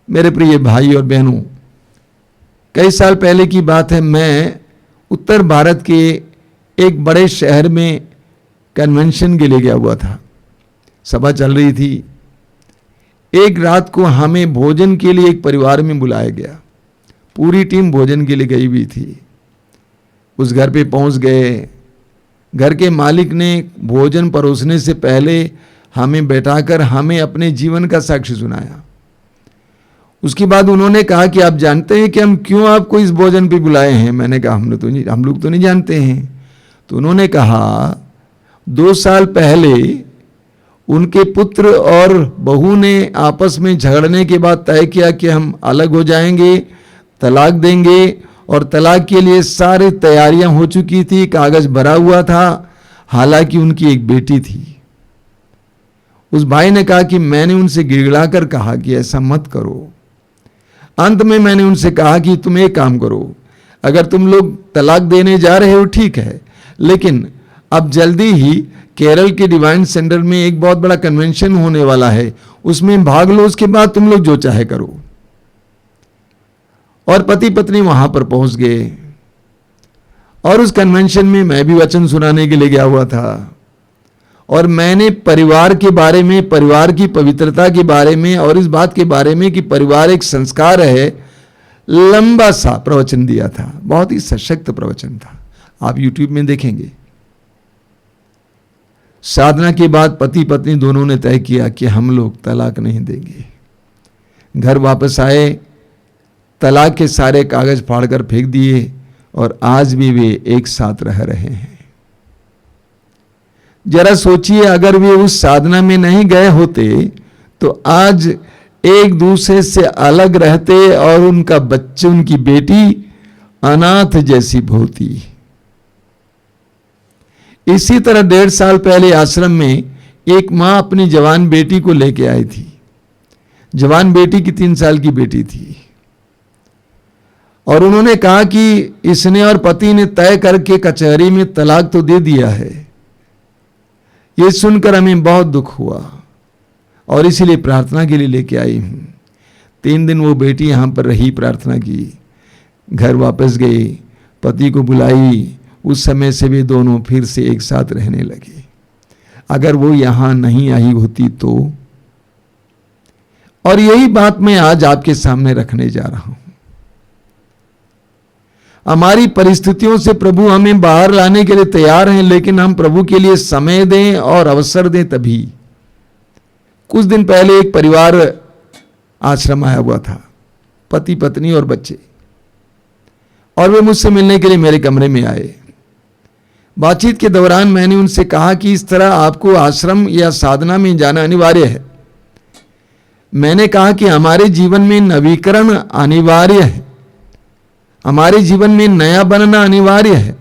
मेरे प्रिय भाई और बहनों, कई साल पहले की बात है। मैं उत्तर भारत के एक बड़े शहर में कन्वेंशन के लिए गया हुआ था। सभा चल रही थी। एक रात को हमें भोजन के लिए एक परिवार में बुलाया गया। पूरी टीम भोजन के लिए गई हुई थी। उस घर पे पहुंच गए। घर के मालिक ने भोजन परोसने से पहले हमें बैठाकर हमें अपने जीवन का साक्ष्य सुनाया। उसके बाद उन्होंने कहा कि आप जानते हैं कि हम क्यों आपको इस भोजन पे बुलाए हैं? मैंने कहा हम लोग तो नहीं जानते हैं। तो उन्होंने कहा 2 साल पहले उनके पुत्र और बहू ने आपस में झगड़ने के बाद तय किया कि हम अलग हो जाएंगे, तलाक देंगे, और तलाक के लिए सारी तैयारियां हो चुकी थी, कागज भरा हुआ था। हालांकि उनकी एक बेटी थी। उस भाई ने कहा कि मैंने उनसे गिड़गिड़ाकर कहा कि ऐसा मत करो। अंत में मैंने उनसे कहा कि तुम एक काम करो, अगर तुम लोग तलाक देने जा रहे हो ठीक है, लेकिन अब जल्दी ही केरल के डिवाइन सेंटर में एक बहुत बड़ा कन्वेंशन होने वाला है, उसमें भाग लो, उसके बाद तुम लोग जो चाहे करो। और पति पत्नी वहां पर पहुंच गए। और उस कन्वेंशन में मैं भी वचन सुनाने के लिए गया हुआ था। और मैंने परिवार के बारे में, परिवार की पवित्रता के बारे में और इस बात के बारे में कि परिवार एक संस्कार है, लंबा सा प्रवचन दिया था। बहुत ही सशक्त प्रवचन था, आप YouTube में देखेंगे। साधना के बाद पति पत्नी दोनों ने तय किया कि हम लोग तलाक नहीं देंगे। घर वापस आए, तलाक के सारे कागज फाड़कर फेंक दिए और आज भी वे एक साथ रह रहे हैं। जरा सोचिए, अगर वे उस साधना में नहीं गए होते तो आज एक दूसरे से अलग रहते और उनका बच्चे, उनकी बेटी अनाथ जैसी होती। इसी तरह 1.5 साल पहले आश्रम में एक मां अपनी जवान बेटी को लेके आई थी। जवान बेटी की 3 साल की बेटी थी। और उन्होंने कहा कि इसने और पति ने तय करके कचहरी में तलाक तो दे दिया है। ये सुनकर हमें बहुत दुख हुआ और इसीलिए प्रार्थना के लिए लेके आई हूं। 3 दिन वो बेटी यहां पर रही, प्रार्थना की, घर वापस गई, पति को बुलाई। उस समय से वे दोनों फिर से एक साथ रहने लगे। अगर वो यहां नहीं आई होती तो। और यही बात मैं आज आपके सामने रखने जा रहा हूं। हमारी परिस्थितियों से प्रभु हमें बाहर लाने के लिए तैयार हैं, लेकिन हम प्रभु के लिए समय दें और अवसर दें तभी। कुछ दिन पहले एक परिवार आश्रम आया हुआ था, पति पत्नी और बच्चे, और वे मुझसे मिलने के लिए मेरे कमरे में आए। बातचीत के दौरान मैंने उनसे कहा कि इस तरह आपको आश्रम या साधना में जाना अनिवार्य है। मैंने कहा कि हमारे जीवन में नवीकरण अनिवार्य है, हमारे जीवन में नया बनना अनिवार्य है।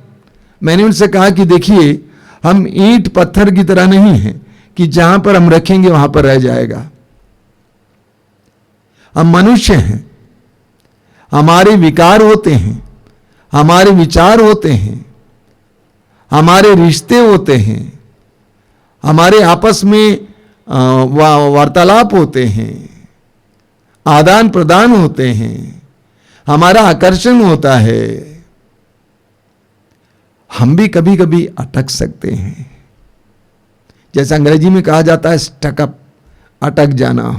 मैंने उनसे कहा कि देखिए, हम ईंट पत्थर की तरह नहीं हैं कि जहां पर हम रखेंगे वहां पर रह जाएगा। हम मनुष्य हैं, हमारे विकार होते हैं, हमारे विचार होते हैं, हमारे रिश्ते होते हैं, हमारे आपस में वार्तालाप होते हैं, आदान प्रदान होते हैं, हमारा आकर्षण होता है। हम भी कभी कभी अटक सकते हैं, जैसा अंग्रेजी में कहा जाता है स्टकअप, अटक जाना।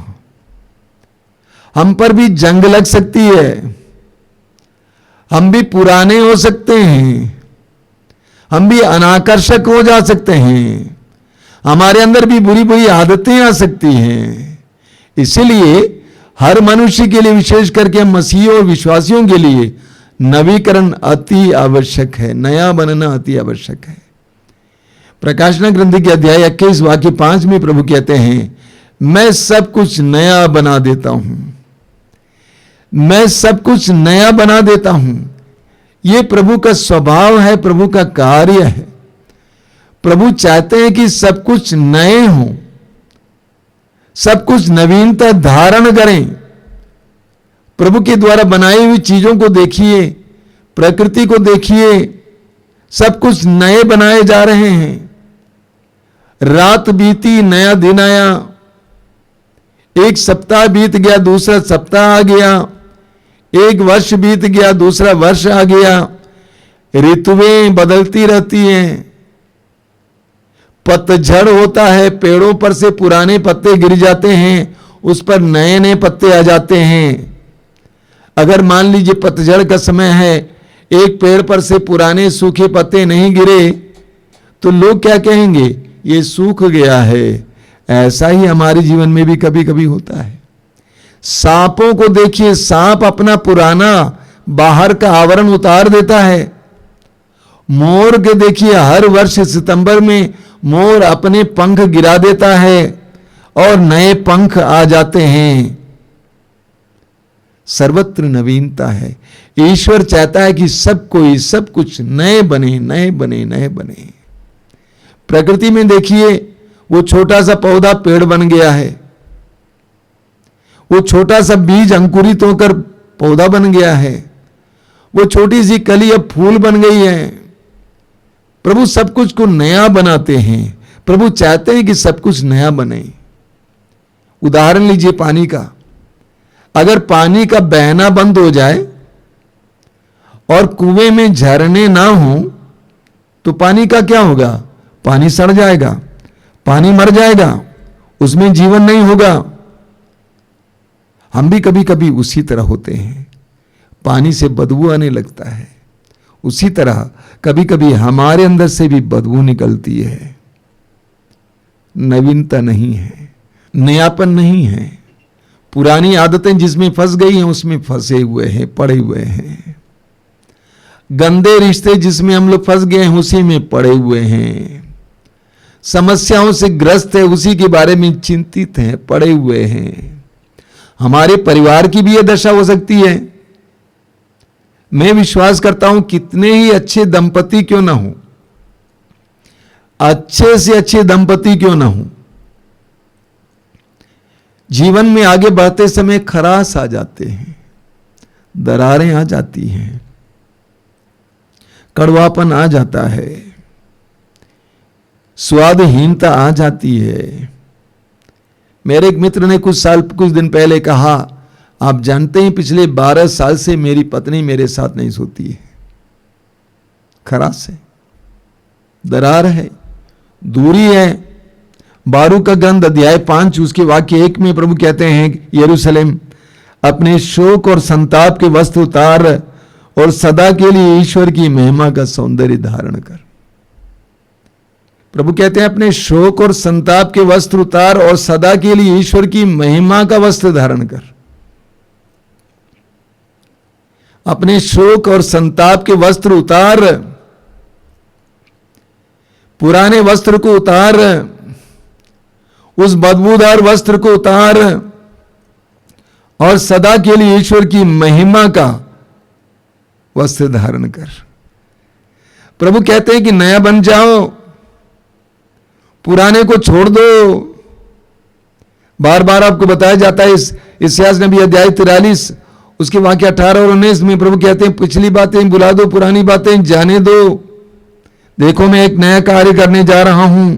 हम पर भी जंग लग सकती है, हम भी पुराने हो सकते हैं, हम भी अनाकर्षक हो जा सकते हैं, हमारे अंदर भी बुरी बुरी आदतें आ सकती हैं। इसीलिए हर मनुष्य के लिए, विशेष करके मसीही और विश्वासियों के लिए, नवीकरण अति आवश्यक है, नया बनना अति आवश्यक है। प्रकाशना ग्रंथ के अध्याय 21 वाक्य 5 में प्रभु कहते हैं, मैं सब कुछ नया बना देता हूं, मैं सब कुछ नया बना देता हूं। यह प्रभु का स्वभाव है, प्रभु का कार्य है। प्रभु चाहते हैं कि सब कुछ नए हों, सब कुछ नवीनता धारण करें। प्रभु के द्वारा बनाई हुई चीजों को देखिए, प्रकृति को देखिए, सब कुछ नए बनाए जा रहे हैं। रात बीती नया दिन आया, एक सप्ताह बीत गया, दूसरा सप्ताह आ गया, एक वर्ष बीत गया, दूसरा वर्ष आ गया। ऋतुएं बदलती रहती हैं, पतझड़ होता है, पेड़ों पर से पुराने पत्ते गिर जाते हैं, उस पर नए नए पत्ते आ जाते हैं। अगर मान लीजिए पतझड़ का समय है, एक पेड़ पर से पुराने सूखे पत्ते नहीं गिरे तो लोग क्या कहेंगे, ये सूख गया है। ऐसा ही हमारे जीवन में भी कभी कभी होता है। सांपों को देखिए, सांप अपना पुराना बाहर का आवरण उतार देता है। मोर के देखिए, हर वर्ष सितंबर में मोर अपने पंख गिरा देता है और नए पंख आ जाते हैं। सर्वत्र नवीनता है। ईश्वर चाहता है कि सब कोई, सब कुछ नए बने, नए बने, नए बने। प्रकृति में देखिए, वो छोटा सा पौधा पेड़ बन गया है, वो छोटा सा बीज अंकुरित होकर पौधा बन गया है, वो छोटी सी कली अब फूल बन गई है। प्रभु सब कुछ को नया बनाते हैं। प्रभु चाहते हैं कि सब कुछ नया बने। उदाहरण लीजिए पानी का। अगर पानी का बहना बंद हो जाए और कुएं में झरने ना हो तो पानी का क्या होगा? पानी सड़ जाएगा, पानी मर जाएगा, उसमें जीवन नहीं होगा। हम भी कभी कभी उसी तरह होते हैं, पानी से बदबू आने लगता है। उसी तरह कभी कभी हमारे अंदर से भी बदबू निकलती है। नवीनता नहीं है, नयापन नहीं है। पुरानी आदतें जिसमें फंस गई हैं उसमें फंसे हुए हैं, पड़े हुए हैं। गंदे रिश्ते जिसमें हम लोग फंस गए हैं उसी में पड़े हुए हैं। समस्याओं से ग्रस्त है, उसी के बारे में चिंतित हैं, पड़े हुए हैं। हमारे परिवार की भी यह दशा हो सकती है। मैं विश्वास करता हूं कितने ही अच्छे दंपति क्यों ना हो, अच्छे से अच्छे दंपति क्यों ना हो, जीवन में आगे बढ़ते समय खराश आ जाते हैं, दरारें आ जाती हैं, कड़वापन आ जाता है, स्वादहीनता आ जाती है। मेरे एक मित्र ने कुछ दिन पहले कहा, आप जानते हैं पिछले 12 साल से मेरी पत्नी मेरे साथ नहीं सोती है। खराश है, दरार है, दूरी है। बारूक का ग्रंथ अध्याय 5 उसके वाक्य 1 में प्रभु कहते हैं, यरूशलेम अपने शोक और संताप के वस्त्र उतार और सदा के लिए ईश्वर की महिमा का सौंदर्य धारण कर। प्रभु कहते हैं अपने शोक और संताप के वस्त्र उतार और सदा के लिए ईश्वर की महिमा का वस्त्र धारण कर। अपने शोक और संताप के वस्त्र उतार, पुराने वस्त्र को उतार, उस बदबूदार वस्त्र को उतार और सदा के लिए ईश्वर की महिमा का वस्त्र धारण कर। प्रभु कहते हैं कि नया बन जाओ, पुराने को छोड़ दो। बार बार आपको बताया जाता है इस इस्यास नबी अध्याय 43 उसके वाक्य 18 और 19 में प्रभु कहते हैं पिछली बातें भुला दो, पुरानी बातें जाने दो, देखो मैं एक नया कार्य करने जा रहा हूं।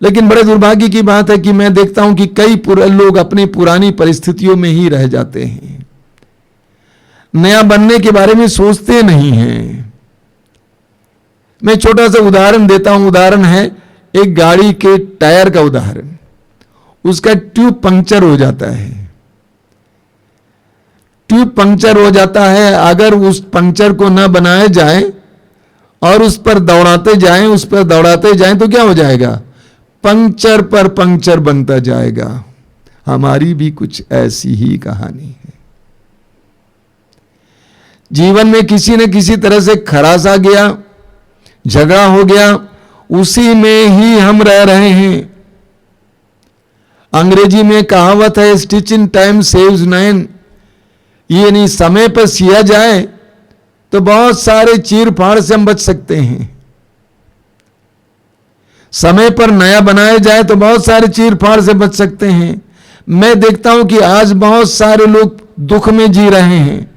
लेकिन बड़े दुर्भाग्य की बात है कि मैं देखता हूं कि कई लोग अपनी पुरानी परिस्थितियों में ही रह जाते हैं, नया बनने के बारे में सोचते नहीं हैं। मैं छोटा सा उदाहरण देता हूं। उदाहरण है एक गाड़ी के टायर का उदाहरण। उसका ट्यूब पंक्चर हो जाता है। ट्यूब पंक्चर हो जाता है, अगर उस पंक्चर को ना बनाया जाए और उस पर दौड़ाते जाएं तो क्या हो जाएगा? पंक्चर पर पंक्चर बनता जाएगा। हमारी भी कुछ ऐसी ही कहानी है। जीवन में किसी न किसी तरह से खराश आ गया, झगड़ा हो गया, उसी में ही हम रह रहे हैं। अंग्रेजी में कहावत है stitch in time saves nine. ये नहीं, समय पर सिया जाए तो बहुत सारे चीर फाड़ से हम बच सकते हैं। समय पर नया बनाया जाए तो बहुत सारे चीर फाड़ से बच सकते हैं। मैं देखता हूं कि आज बहुत सारे लोग दुख में जी रहे हैं,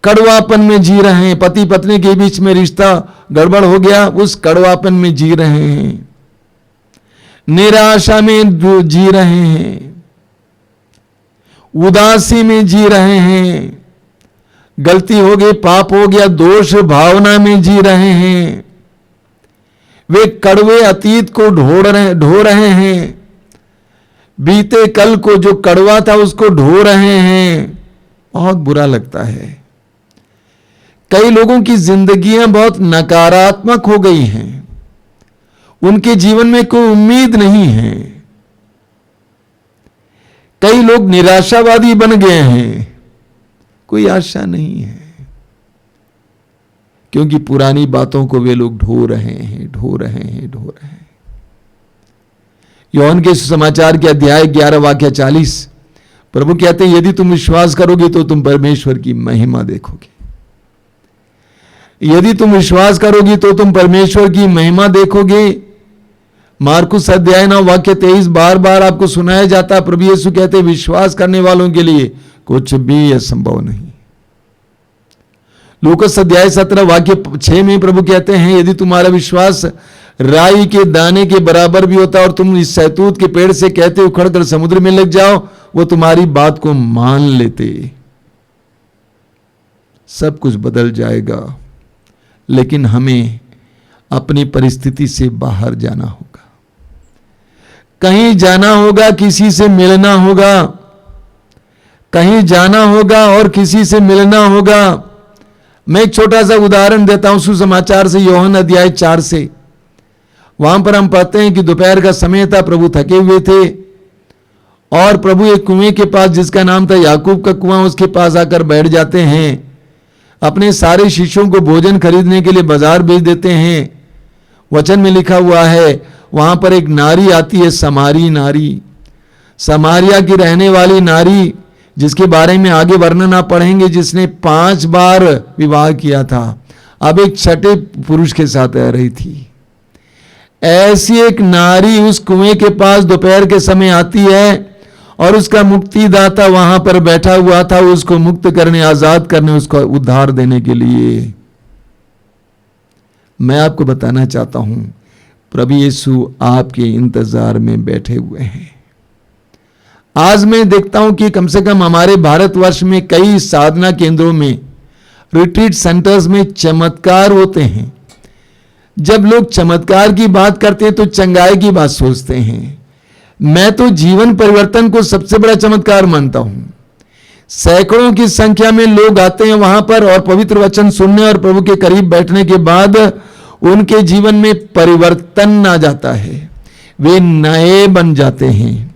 कड़वापन में जी रहे हैं। पति पत्नी के बीच में रिश्ता गड़बड़ हो गया, उस कड़वापन में जी रहे हैं। निराशा में जी रहे हैं, उदासी में जी रहे हैं, गलती हो गई, पाप हो गया, दोष भावना में जी रहे हैं, वे कड़वे अतीत को ढो रहे हैं, बीते कल को जो कड़वा था उसको ढो रहे हैं। बहुत बुरा लगता है। कई लोगों की जिंदगियां बहुत नकारात्मक हो गई हैं, उनके जीवन में कोई उम्मीद नहीं है। कई लोग निराशावादी बन गए हैं, कोई आशा नहीं है, क्योंकि पुरानी बातों को वे लोग ढो रहे हैं। यूहन्ना के सुसमाचार के अध्याय 11 वाक्य 40, प्रभु कहते हैं यदि तुम विश्वास करोगे तो तुम परमेश्वर की महिमा देखोगे। यदि तुम विश्वास करोगे तो तुम परमेश्वर की महिमा देखोगे। मार्कुस अध्याय 9 वाक्य 23 बार बार आपको सुनाया जाता है। प्रभु यीशु कहते हैं विश्वास करने वालों के लिए कुछ भी असंभव नहीं। लूकस अध्याय 17 वाक्य 6 में प्रभु कहते हैं यदि तुम्हारा विश्वास राई के दाने के बराबर भी होता और तुम इस सहतूत के पेड़ से कहते उखड़कर समुद्र में लग जाओ, वो तुम्हारी बात को मान लेते। सब कुछ बदल जाएगा, लेकिन हमें अपनी परिस्थिति से बाहर जाना होगा, कहीं जाना होगा, किसी से मिलना होगा, कहीं जाना होगा और किसी से मिलना होगा। मैं एक छोटा सा उदाहरण देता हूं सुसमाचार से, यूहन्ना अध्याय 4 से। वहां पर हम पढ़ते हैं कि दोपहर का समय था, प्रभु थके हुए थे और प्रभु एक कुएं के पास, जिसका नाम था याकूब का कुआं, उसके पास आकर बैठ जाते हैं। अपने सारे शिष्यों को भोजन खरीदने के लिए बाजार भेज देते हैं। वचन में लिखा हुआ है वहां पर एक नारी आती है, समारी नारी, समारिया की रहने वाली नारी, जिसके बारे में आगे वर्णन आप पढ़ेंगे, जिसने 5 बार विवाह किया था, अब एक छठे पुरुष के साथ रह रही थी। ऐसी एक नारी उस कुएं के पास दोपहर के समय आती है और उसका मुक्तिदाता वहां पर बैठा हुआ था, उसको मुक्त करने, आजाद करने, उसको उद्धार देने के लिए। मैं आपको बताना चाहता हूं प्रभु यीशु आपके इंतजार में बैठे हुए हैं। आज मैं देखता हूं कि कम से कम हमारे भारतवर्ष में कई साधना केंद्रों में, रिट्रीट सेंटर्स में चमत्कार होते हैं। जब लोग चमत्कार की बात करते हैं तो चंगाई की बात सोचते हैं। मैं तो जीवन परिवर्तन को सबसे बड़ा चमत्कार मानता हूं। सैकड़ों की संख्या में लोग आते हैं वहां पर और पवित्र वचन सुनने और प्रभु के करीब बैठने के बाद उनके जीवन में परिवर्तन आ जाता है, वे नए बन जाते हैं।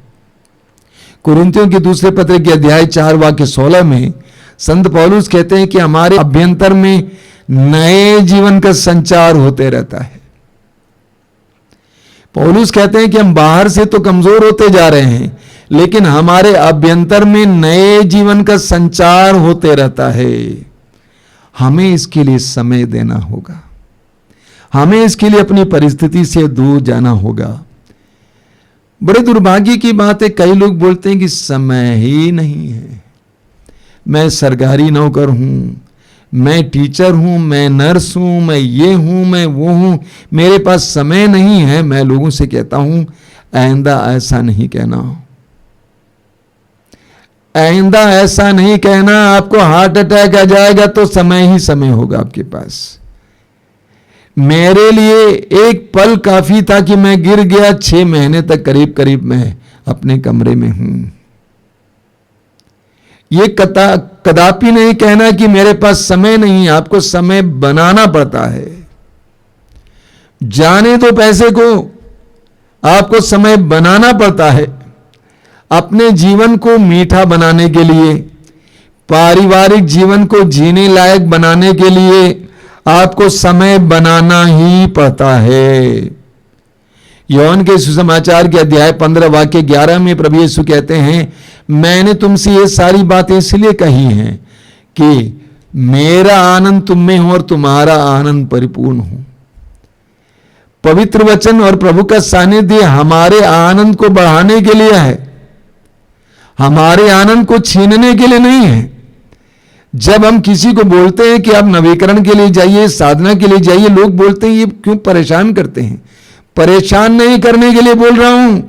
कुरिन्थियों के दूसरे पत्र के अध्याय 4 वाक्य 16 में संत पौलुस कहते हैं कि हमारे अभ्यंतर में नए जीवन का संचार होते रहता है। पौलुस कहते हैं कि हम बाहर से तो कमजोर होते जा रहे हैं, लेकिन हमारे अभ्यंतर में नए जीवन का संचार होते रहता है। हमें इसके लिए समय देना होगा, हमें इसके लिए अपनी परिस्थिति से दूर जाना होगा। बड़े दुर्भाग्य की बात है, कई लोग बोलते हैं कि समय ही नहीं है। मैं सरकारी नौकर हूं, मैं टीचर हूं, मैं नर्स हूं, मैं ये हूं, मैं वो हूं, मेरे पास समय नहीं है। मैं लोगों से कहता हूं आइंदा ऐसा नहीं कहना, आइंदा ऐसा नहीं कहना। आपको हार्ट अटैक आ जाएगा तो समय ही समय होगा आपके पास। मेरे लिए एक पल काफी था कि मैं गिर गया, 6 महीने तक करीब करीब मैं अपने कमरे में हूं। ये कदापि नहीं कहना कि मेरे पास समय नहीं है। आपको समय बनाना पड़ता है। जाने दो पैसे को, आपको समय बनाना पड़ता है अपने जीवन को मीठा बनाने के लिए, पारिवारिक जीवन को जीने लायक बनाने के लिए आपको समय बनाना ही पड़ता है। यूहन्ना के सुसमाचार के अध्याय 15 वाक्य 11 में प्रभु यीशु कहते हैं मैंने तुमसे ये सारी बातें इसलिए कही हैं कि मेरा आनंद तुम में हो और तुम्हारा आनंद परिपूर्ण हो। पवित्र वचन और प्रभु का सानिध्य हमारे आनंद को बढ़ाने के लिए है, हमारे आनंद को छीनने के लिए नहीं है। जब हम किसी को बोलते हैं कि आप नवीकरण के लिए जाइए, साधना के लिए जाइए, लोग बोलते हैं ये क्यों परेशान करते हैं। परेशान नहीं करने के लिए बोल रहा हूं,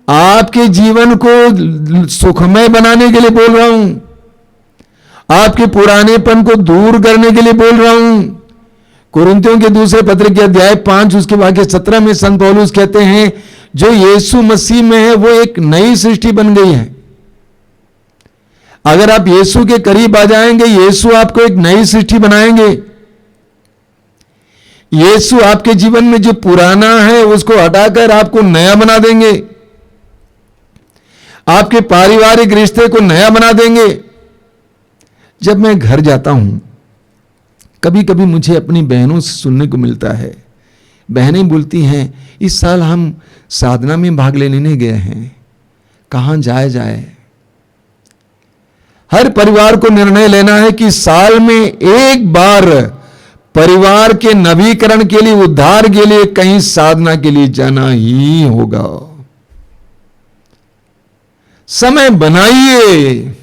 आपके जीवन को सुखमय बनाने के लिए बोल रहा हूं, आपके पुरानेपन को दूर करने के लिए बोल रहा हूं। कुरिन्थियों के दूसरे पत्र के अध्याय 5 उसके वाक्य 17 में संत पौलुस कहते हैं, जो यीशु मसीह में है वो एक नई सृष्टि बन गई है। अगर आप यीशु के करीब आ जाएंगे, यीशु आपको एक नई सृष्टि बनाएंगे। यीशु आपके जीवन में जो पुराना है उसको हटाकर आपको नया बना देंगे, आपके पारिवारिक रिश्ते को नया बना देंगे। जब मैं घर जाता हूं, कभी कभी मुझे अपनी बहनों से सुनने को मिलता है, बहनें बोलती हैं, इस साल हम साधना में भाग लेने नहीं गए हैं, कहां जाए। हर परिवार को निर्णय लेना है कि साल में एक बार परिवार के नवीकरण के लिए, उद्धार के लिए कहीं साधना के लिए जाना ही होगा। समय बनाइए,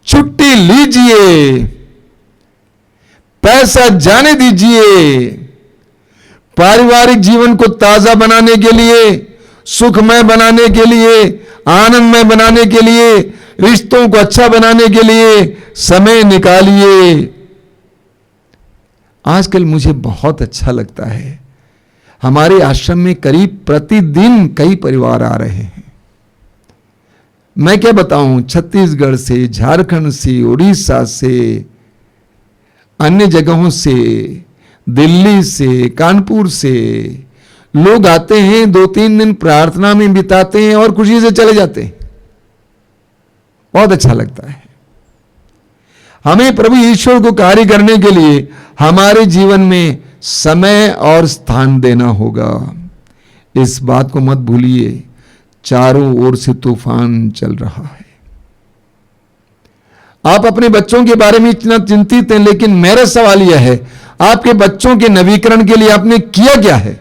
छुट्टी लीजिए, पैसा जाने दीजिए। पारिवारिक जीवन को ताजा बनाने के लिए, सुखमय बनाने के लिए, आनंदमय बनाने के लिए, रिश्तों को अच्छा बनाने के लिए समय निकालिए। आजकल मुझे बहुत अच्छा लगता है, हमारे आश्रम में करीब प्रतिदिन कई परिवार आ रहे हैं। मैं क्या बताऊं, छत्तीसगढ़ से, झारखंड से, उड़ीसा से, अन्य जगहों से, दिल्ली से, कानपुर से लोग आते हैं, 2-3 दिन प्रार्थना में बिताते हैं और खुशी से चले जाते हैं। बहुत अच्छा लगता है। हमें प्रभु ईश्वर को कार्य करने के लिए हमारे जीवन में समय और स्थान देना होगा। इस बात को मत भूलिए, चारों ओर से तूफान चल रहा है। आप अपने बच्चों के बारे में इतना चिंतित हैं, लेकिन मेरा सवाल यह है, आपके बच्चों के नवीकरण के लिए आपने किया क्या है?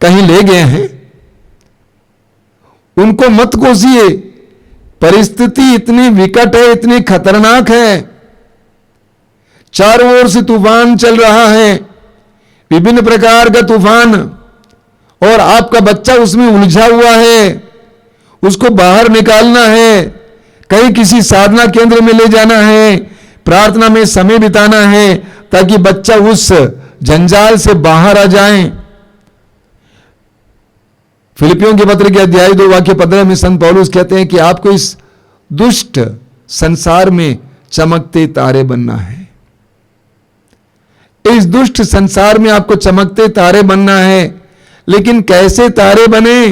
कहीं ले गए हैं? उनको मत कोसिए, परिस्थिति इतनी विकट है, इतनी खतरनाक है, चारों ओर से तूफान चल रहा है, विभिन्न प्रकार का तूफान, और आपका बच्चा उसमें उलझा हुआ है। उसको बाहर निकालना है, कहीं किसी साधना केंद्र में ले जाना है, प्रार्थना में समय बिताना है, ताकि बच्चा उस जंजाल से बाहर आ जाए। फिलिपियों के पत्र के अध्याय 2 वाक्य 15 में संत पौलुस कहते हैं कि आपको इस दुष्ट संसार में चमकते तारे बनना है। इस दुष्ट संसार में आपको चमकते तारे बनना है, लेकिन कैसे तारे बने?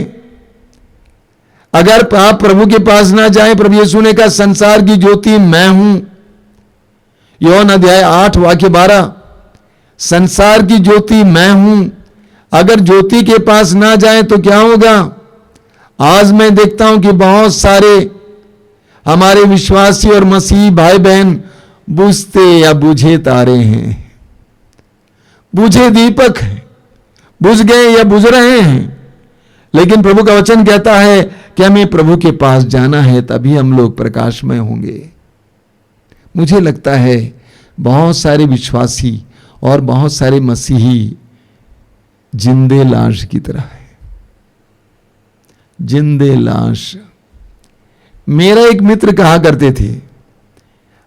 अगर आप प्रभु के पास ना जाएं, प्रभु यीशु ने कहा संसार की ज्योति मैं हूं, योहन अध्याय 8 वाक्य 12, संसार की ज्योति मैं हूं। अगर ज्योति के पास ना जाएं तो क्या होगा? आज मैं देखता हूं कि बहुत सारे हमारे विश्वासी और मसीही भाई बहन बुझते या बुझे तारे हैं, बुझे दीपक हैं, बुझ गए या बुझ रहे हैं। लेकिन प्रभु का वचन कहता है कि हमें प्रभु के पास जाना है, तभी हम लोग प्रकाशमय होंगे। मुझे लगता है बहुत सारे विश्वासी और बहुत सारे मसीही जिंदे लाश की तरह है, जिंदे लाश। मेरा एक मित्र कहा करते थे,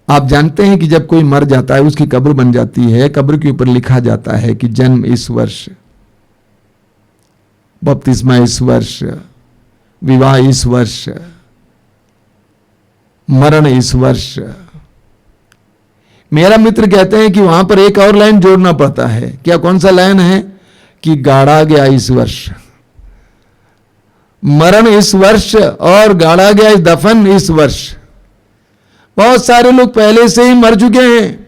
आप जानते हैं कि जब कोई मर जाता है उसकी कब्र बन जाती है, कब्र के ऊपर लिखा जाता है कि जन्म इस वर्ष, बपतिस्मा इस वर्ष, विवाह इस वर्ष, मरण इस वर्ष। मेरा मित्र कहते हैं कि वहां पर एक और लाइन जोड़ना पड़ता है। क्या, कौन सा लाइन है? कि गाड़ा गया इस वर्ष, मरण इस वर्ष और गाड़ा गया दफन इस वर्ष। बहुत सारे लोग पहले से ही मर चुके हैं,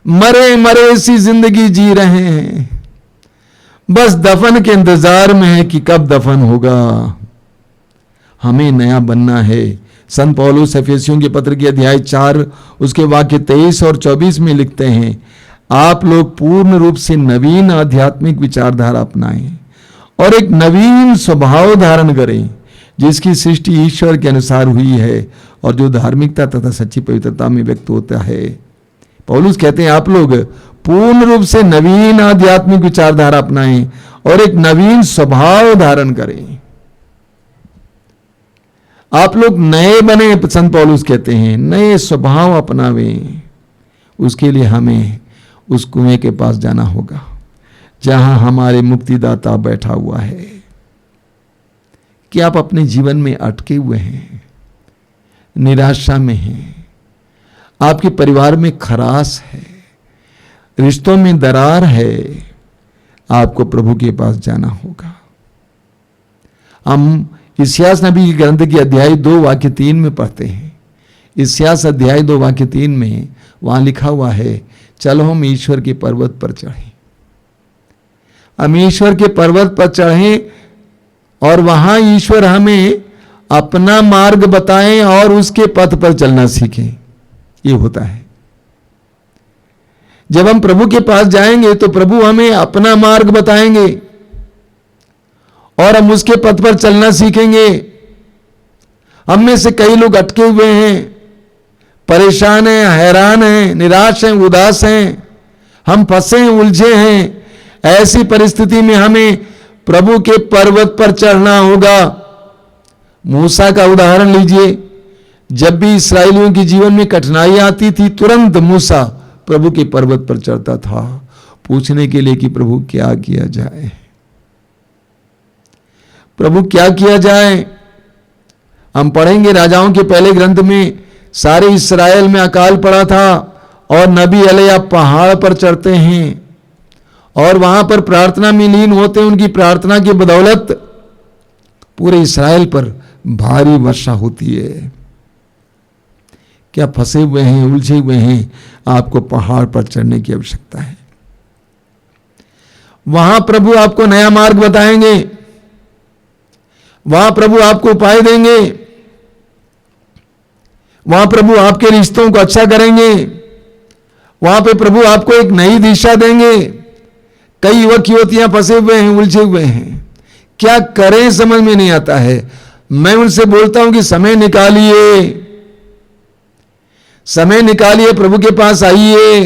मरे मरे सी जिंदगी जी रहे हैं, बस दफन के इंतजार में है कि कब दफन होगा। हमें नया बनना है। संत पौलुस एफेसियों के पत्र के अध्याय 4 उसके वाक्य 23 और 24 में लिखते हैं, आप लोग पूर्ण रूप से नवीन आध्यात्मिक विचारधारा अपनाएं और एक नवीन स्वभाव धारण करें, जिसकी सृष्टि ईश्वर के अनुसार हुई है और जो धार्मिकता तथा सच्ची पवित्रता में व्यक्त होता है। पौलुस कहते हैं आप लोग पूर्ण रूप से नवीन आध्यात्मिक विचारधारा अपनाएं और एक नवीन स्वभाव धारण करें। आप लोग नए बने, संत पौलुस कहते हैं, नए स्वभाव अपनावें। उसके लिए हमें उस कुएं के पास जाना होगा जहां हमारे मुक्तिदाता बैठा हुआ है। कि आप अपने जीवन में अटके हुए हैं, निराशा में हैं, आपके परिवार में खरास है, रिश्तों में दरार है, आपको प्रभु के पास जाना होगा। हम इस्यास नबी की ग्रंथ की अध्याय 2 वाक्य 3 में पढ़ते हैं। इस्यास अध्याय 2 वाक्य 3 में वहां लिखा हुआ है, चलो हम ईश्वर के पर्वत पर चढ़ें। हम ईश्वर के पर्वत पर चढ़ें और वहां ईश्वर हमें अपना मार्ग बताएं और उसके पथ पर चलना सीखें। ये होता है जब हम प्रभु के पास जाएंगे तो प्रभु हमें अपना मार्ग बताएंगे और हम उसके पथ पर चलना सीखेंगे। हम में से कई लोग अटके हुए हैं, परेशान हैं, हैरान हैं, निराश हैं, उदास हैं, हम फंसे हैं, उलझे हैं। ऐसी परिस्थिति में हमें प्रभु के पर्वत पर चढ़ना होगा। मूसा का उदाहरण लीजिए, जब भी इस्राएलियों के जीवन में कठिनाई आती थी, तुरंत मूसा प्रभु के पर्वत पर चढ़ता था, पूछने के लिए कि प्रभु क्या किया जाए, प्रभु क्या किया जाए। हम पढ़ेंगे राजाओं के पहले ग्रंथ में, सारे इस्राएल में अकाल पड़ा था और नबी एलिय्याह पहाड़ पर चढ़ते हैं और वहां पर प्रार्थना में लीन होते हैं। उनकी प्रार्थना की बदौलत पूरे इस्राएल पर भारी वर्षा होती है। क्या फंसे हुए हैं, उलझे हुए हैं, आपको पहाड़ पर चढ़ने की आवश्यकता है। वहां प्रभु आपको नया मार्ग बताएंगे, वहां प्रभु आपको उपाय देंगे, वहां प्रभु आपके रिश्तों को अच्छा करेंगे, वहां पे प्रभु आपको एक नई दिशा देंगे। कई युवक युवतियां फंसे हुए हैं, उलझे हुए हैं, क्या करें समझ में नहीं आता है। मैं उनसे बोलता हूं कि समय निकालिए, समय निकालिए, प्रभु के पास आइए।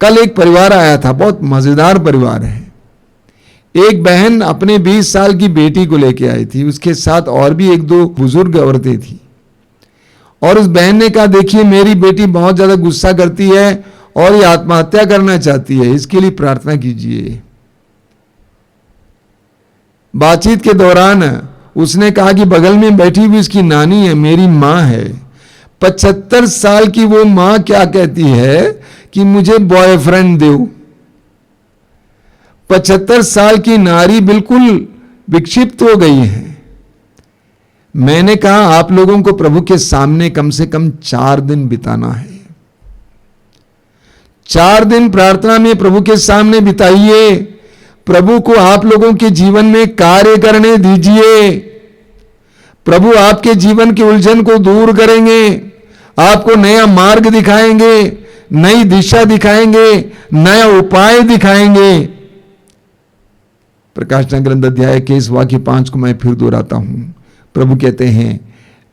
कल एक परिवार आया था, बहुत मजेदार परिवार है। एक बहन अपने 20 साल की बेटी को लेके आई थी, उसके साथ और भी 1-2 बुजुर्ग औरतें थी। और उस बहन ने कहा, देखिए मेरी बेटी बहुत ज्यादा गुस्सा करती है और ये आत्महत्या करना चाहती है, इसके लिए प्रार्थना कीजिए। बातचीत के दौरान उसने कहा कि बगल में बैठी हुई उसकी नानी है, मेरी मां है। 75 साल की वो मां क्या कहती है कि मुझे बॉयफ्रेंड दो। 75 साल की नारी बिल्कुल विक्षिप्त हो गई है। मैंने कहा आप लोगों को प्रभु के सामने कम से कम 4 दिन बिताना है। 4 दिन प्रार्थना में प्रभु के सामने बिताइए। प्रभु को आप लोगों के जीवन में कार्य करने दीजिए। प्रभु आपके जीवन की उलझन को दूर करेंगे, आपको नया मार्ग दिखाएंगे, नई दिशा दिखाएंगे, नया उपाय दिखाएंगे। प्रकाशना ग्रंथ अध्याय के इस वाक्य 5 को मैं फिर दोहराता हूं। प्रभु कहते हैं,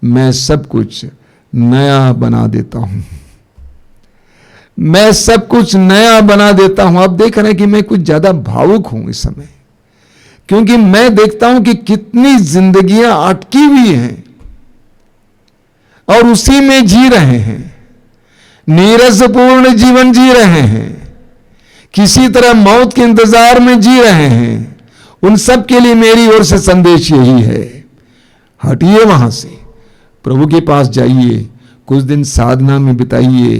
मैं सब कुछ नया बना देता हूं, मैं सब कुछ नया बना देता हूं। आप देख रहे हैं कि मैं कुछ ज्यादा भावुक हूं इस समय, क्योंकि मैं देखता हूं कि कितनी जिंदगियां अटकी हुई हैं और उसी में जी रहे हैं, नीरसपूर्ण जीवन जी रहे हैं, किसी तरह मौत के इंतजार में जी रहे हैं। उन सब के लिए मेरी ओर से संदेश यही है, हटिए वहां से, प्रभु के पास जाइए, कुछ दिन साधना में बिताइए,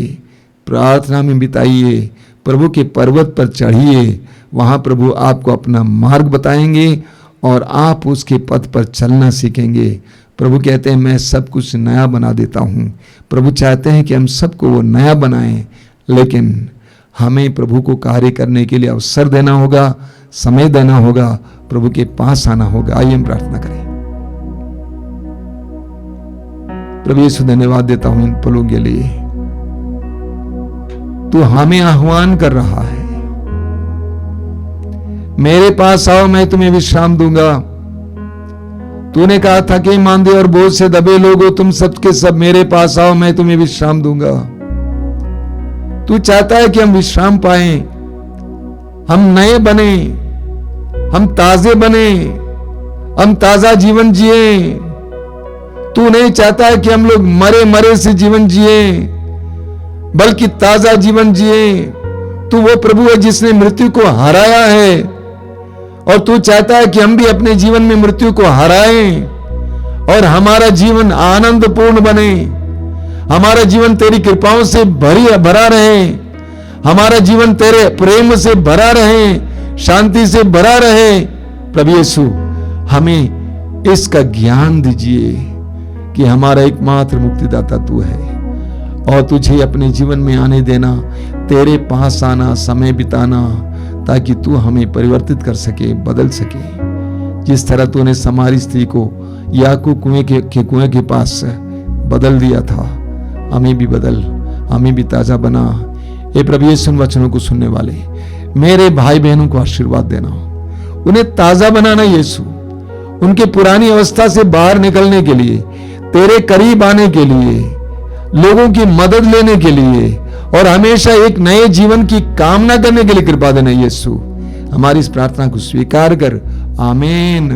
प्रार्थना में बिताइए, प्रभु के पर्वत पर चढ़िए। वहां प्रभु आपको अपना मार्ग बताएंगे और आप उसके पथ पर चलना सीखेंगे। प्रभु कहते हैं, मैं सब कुछ नया बना देता हूं। प्रभु चाहते हैं कि हम सबको वो नया बनाएं, लेकिन हमें प्रभु को कार्य करने के लिए अवसर देना होगा, समय देना होगा, प्रभु के पास आना होगा। आइए हम प्रार्थना करें। प्रभु यीशु, धन्यवाद देता हूं इन पलों के लिए। तू हमें आह्वान कर रहा है, मेरे पास आओ, मैं तुम्हें विश्राम दूंगा। तूने कहा था कि मांदे और बोझ से दबे लोगो, तुम सबके सब मेरे पास आओ, मैं तुम्हें विश्राम दूंगा। तू चाहता है कि हम विश्राम पाए, हम नए बने, हम ताजे बने, हम ताजा जीवन जिए। तू नहीं चाहता है कि हम लोग मरे मरे से जीवन जिए, बल्कि ताजा जीवन जिए। तू वो प्रभु है जिसने मृत्यु को हराया है, और तू चाहता है कि हम भी अपने जीवन में मृत्यु को हराएं और हमारा जीवन आनंदपूर्ण बने, हमारा जीवन तेरी कृपाओं से भरा रहे, हमारा जीवन तेरे प्रेम से भरा रहे, शांति से भरा रहे। प्रभु यीशु, हमें इसका ज्ञान दीजिए कि हमारा एकमात्र मुक्तिदाता तू है, और तुझे अपने जीवन में आने देना, तेरे पास आना, समय बिताना, ताकि तू हमें परिवर्तित कर सके, बदल सके। जिस तरह तूने समारी स्त्री को याकूब कुएं के पास बदल दिया था, हमें भी बदल, हमें भी ताजा बना। हे प्रभु यीशु, वचनों को सुनने वाले मेरे भाई बहनों को आशीर्वाद देना, उन्हें ताजा बनाना यीशु, उनके पुरानी अवस्था से बाहर निकलने के लिए, तेरे करीब आने के लिए, लोगों की मदद लेने के लिए, और हमेशा एक नए जीवन की कामना करने के लिए कृपा देना यीशु। हमारी इस प्रार्थना को स्वीकार कर, आमीन।